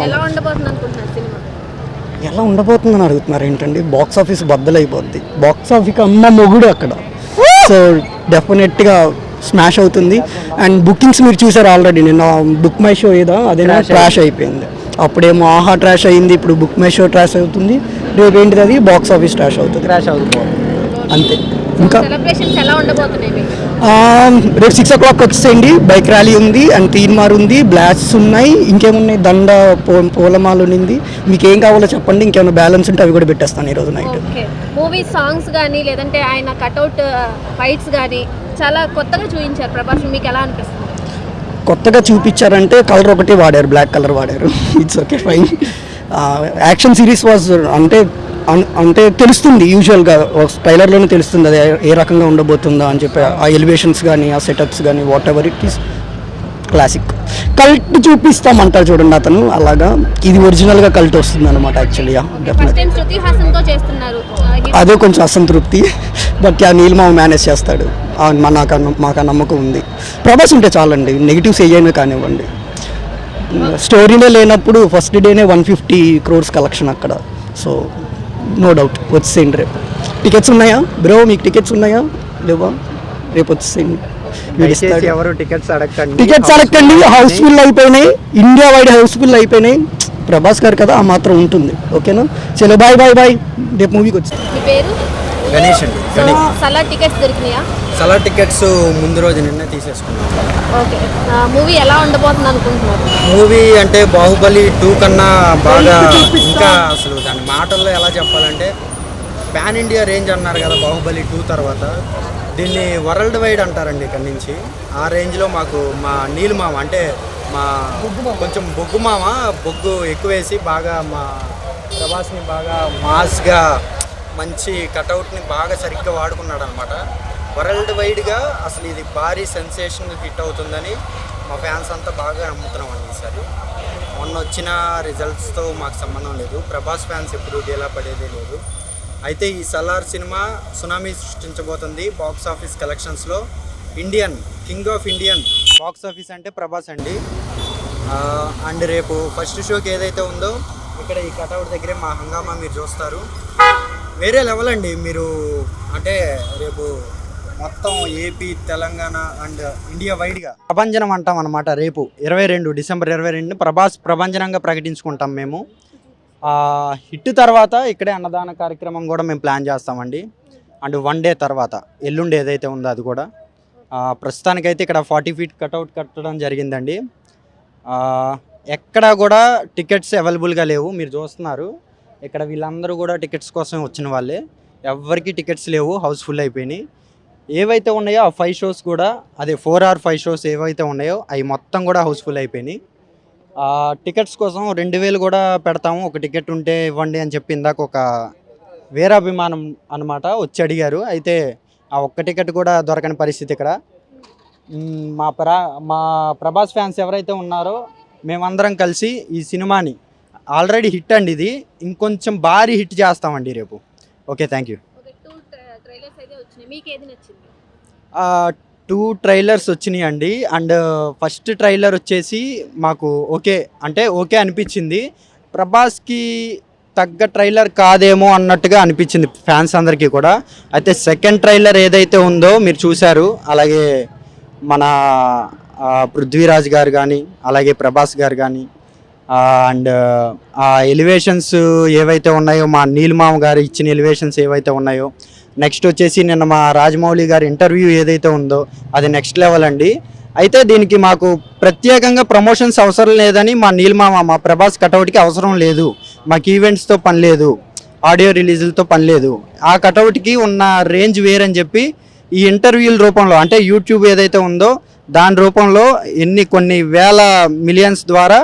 ఎలా ఉండబోతుందని అడుగుతున్నారు ఏంటండి? బాక్స్ ఆఫీస్ బద్దలైపోద్ది. బాక్స్ ఆఫీస్ అమ్మ మొగుడు అక్కడ. సో డెఫినెట్గా స్మాష్ అవుతుంది. అండ్ బుకింగ్స్ మీరు చూసారు ఆల్రెడీ. నిన్న బుక్ మై షో ఏదో అదేనా ట్రాష్ అయిపోయింది. అప్పుడేమో ఆహా ట్రాష్ అయింది, ఇప్పుడు బుక్ మై షో ట్రాష్ అవుతుంది. రేపు ఏంటిది అది బాక్స్ ఆఫీస్ ట్రాష్ అవుతుంది. అంతే. ఇంకా రేపు 6 o'clock వచ్చేసేయండి. బైక్ ర్యాలీ ఉంది అండ్ తీన్మార్ ఉంది, బ్లాస్ట్స్ ఉన్నాయి, ఇంకేమున్నాయి, దండ పూలమాలు ఉంది. మీకు ఏం కావాలో చెప్పండి. ఇంకేమైనా బ్యాలెన్స్ ఉంటే అవి కూడా పెట్టేస్తాను ఈరోజు నైట్. మూవీ సాంగ్స్ కానీ లేదంటే ఆయన కట్అవుట్ ఫైట్స్ కానీ చాలా కొత్తగా చూపించారు ప్రభాస్. మీకు ఎలా అనిపిస్తుంది? కొత్తగా చూపించారంటే కలర్ ఒకటి వాడారు, బ్లాక్ కలర్ వాడారు. It's okay, fine. Action series was అంటే తెలుస్తుంది, యూజువల్గా ట్రైలర్లోనే తెలుస్తుంది అది ఏ రకంగా ఉండబోతుందా అని చెప్పి. ఆ ఎలివేషన్స్ కానీ ఆ సెటప్స్ కానీ whatever it is classic. Cult చూపిస్తామంటారు చూడండి అతను, అలాగా ఇది ఒరిజినల్గా కల్ట్ వస్తుంది అనమాట యాక్చువల్లీ. అదే కొంచెం అసంతృప్తి. బట్ నీలిమామ మేనేజ్ చేస్తాడు, మాకు ఆ నమ్మకం ఉంది. ప్రభాస్ ఉంటే చాలండి, నెగిటివ్స్ ఏమైనా కానివ్వండి. స్టోరీనే లేనప్పుడు ఫస్ట్ డేనే 150 crores కలెక్షన్ అక్కడ. సో నో డౌట్ వచ్చేయండి రేపు. టికెట్స్ ఉన్నాయా బ్రో? మీకు టికెట్స్ ఉన్నాయా లేవా? రేపు వచ్చేయండి. టికెట్స్ అడగండి. హౌస్ఫుల్ అయిపోయినాయి, ఇండియా వైడ్ హౌస్ఫుల్ అయిపోయినాయి. ప్రభాస్ గారు కదా, ఆ మాత్రం ఉంటుంది. ఓకేనా? చలో బాయ్ బాయ్ బాయ్. రేపు మూవీకి వచ్చి గణేష్ అండి. సలార్ టికెట్స్ ముందు రోజు నిన్న తీసేసుకున్నాం. మూవీ ఎలా ఉండబోతుంది అనుకుంటున్నారు? మూవీ అంటే బాహుబలి 2 కన్నా బాగా, ఇంకా అసలు దాని మాటల్లో ఎలా చెప్పాలంటే పాన్ ఇండియా రేంజ్ అన్నారు కదా బాహుబలి 2 తర్వాత. దీన్ని వరల్డ్ వైడ్ అంటారండి ఇక్కడి నుంచి. ఆ రేంజ్లో మాకు మా నీలిమామ అంటే మా కొంచెం బొగ్గు ఎక్కువేసి బాగా మా ప్రభాస్ని బాగా మాస్గా మంచి కటౌట్ని బాగా సరిగ్గా వాడుకున్నాడు అనమాట. వరల్డ్ వైడ్గా అసలు ఇది భారీ సెన్సేషన్ హిట్ అవుతుందని మా ఫ్యాన్స్ అంతా బాగా నమ్ముతున్నాం అండి. ఈసారి మొన్న వచ్చిన రిజల్ట్స్తో మాకు సంబంధం లేదు. ప్రభాస్ ఫ్యాన్స్ ఎప్పుడు గేలా పడేదే లేదు. అయితే ఈ సలార్ సినిమా సునామీ సృష్టించబోతుంది బాక్స్ ఆఫీస్ కలెక్షన్స్లో. King of Indian box office అంటే ప్రభాస్ అండి. అండ్ రేపు ఫస్ట్ షోకి ఏదైతే ఉందో ఇక్కడ ఈ కటౌట్ దగ్గరే మా హంగామా మీరు చూస్తారు. వేరే లెవెల్ అండి. మీరు అంటే రేపు మొత్తం ఏపీ, తెలంగాణ అండ్ ఇండియా వైడ్గా ప్రభంజనం అంటాం అనమాట. రేపు December 22 ప్రభాస్ ప్రభంజనంగా ప్రకటించుకుంటాం మేము. హిట్ తర్వాత ఇక్కడే అన్నదాన కార్యక్రమం కూడా మేము ప్లాన్ చేస్తామండి. అండ్ 1 day తర్వాత ఎల్లుండి ఏదైతే ఉందో అది కూడా. ప్రస్తుతానికైతే ఇక్కడ 40 feet కటౌట్ కట్టడం జరిగిందండి. ఎక్కడా కూడా టికెట్స్ అవైలబుల్గా లేవు. మీరు చూస్తున్నారు ఇక్కడ వీళ్ళందరూ కూడా టికెట్స్ కోసం వచ్చిన వాళ్ళే. ఎవరికి టికెట్స్ లేవు, హౌస్ఫుల్ అయిపోయినాయి. ఏవైతే ఉన్నాయో ఆ 5 shows కూడా, అదే 4 or 5 shows ఏవైతే ఉన్నాయో అవి మొత్తం కూడా హౌస్ఫుల్ అయిపోయినాయి. టికెట్స్ కోసం 2000 కూడా పెడతాము, ఒక టికెట్ ఉంటే ఇవ్వండి అని చెప్పి ఇందాక ఒక వీరాభిమానం అనమాట వచ్చి అడిగారు. అయితే ఆ ఒక్క టికెట్ కూడా దొరకని పరిస్థితి ఇక్కడ. మా ప్రభాస్ ఫ్యాన్స్ ఎవరైతే ఉన్నారో మేమందరం కలిసి ఈ సినిమాని ఆల్రెడీ హిట్ అండి, ఇది ఇంకొంచెం భారీ హిట్ చేస్తామండి రేపు. Okay, thank you. 2 trailers వచ్చినాయి అండి. అండ్ ఫస్ట్ ట్రైలర్ వచ్చేసి మాకు ఓకే అనిపించింది. ప్రభాస్కి తగ్గ ట్రైలర్ కాదేమో అన్నట్టుగా అనిపించింది ఫ్యాన్స్ అందరికీ కూడా. అయితే సెకండ్ ట్రైలర్ ఏదైతే ఉందో మీరు చూశారు. అలాగే మన పృథ్వీరాజ్ గారు కానీ అలాగే ప్రభాస్ గారు కానీ అండ్ ఆ ఎలివేషన్స్ ఏవైతే ఉన్నాయో, మా నీలిమామ గారు ఇచ్చిన ఎలివేషన్స్ ఏవైతే ఉన్నాయో, నెక్స్ట్ వచ్చేసి నిన్న మా రాజమౌళి గారి ఇంటర్వ్యూ ఏదైతే ఉందో అది నెక్స్ట్ లెవెల్ అండి. అయితే దీనికి మాకు ప్రత్యేకంగా ప్రమోషన్స్ అవసరం లేదని మా నీలిమామ, మా ప్రభాస్ కటౌట్కి అవసరం లేదు, మాకు ఈవెంట్స్తో పని లేదు, ఆడియో రిలీజులతో పని లేదు, ఆ కటౌట్కి ఉన్న రేంజ్ వేరని చెప్పి ఈ ఇంటర్వ్యూల రూపంలో, అంటే యూట్యూబ్ ఏదైతే ఉందో దాని రూపంలో కొన్ని వేల మిలియన్స్ ద్వారా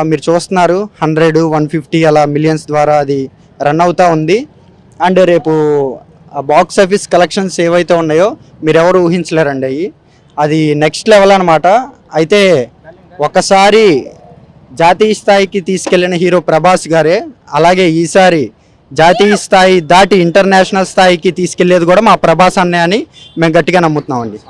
మీరు చూస్తున్నారు, 100, 150 అలా మిలియన్స్ ద్వారా అది రన్ అవుతూ ఉంది. అండ్ రేపు బాక్స్ ఆఫీస్ కలెక్షన్స్ ఏవైతే ఉన్నాయో మీరు ఎవరు ఊహించలేరండి, అది నెక్స్ట్ లెవెల్ అనమాట. అయితే ఒకసారి జాతీయ స్థాయికి తీసుకెళ్లిన హీరో ప్రభాస్ గారే, అలాగే ఈసారి జాతీయ స్థాయి దాటి ఇంటర్నేషనల్ స్థాయికి తీసుకెళ్లేది కూడా మా ప్రభాస్ అన్నే అని మేము గట్టిగా నమ్ముతున్నామండి.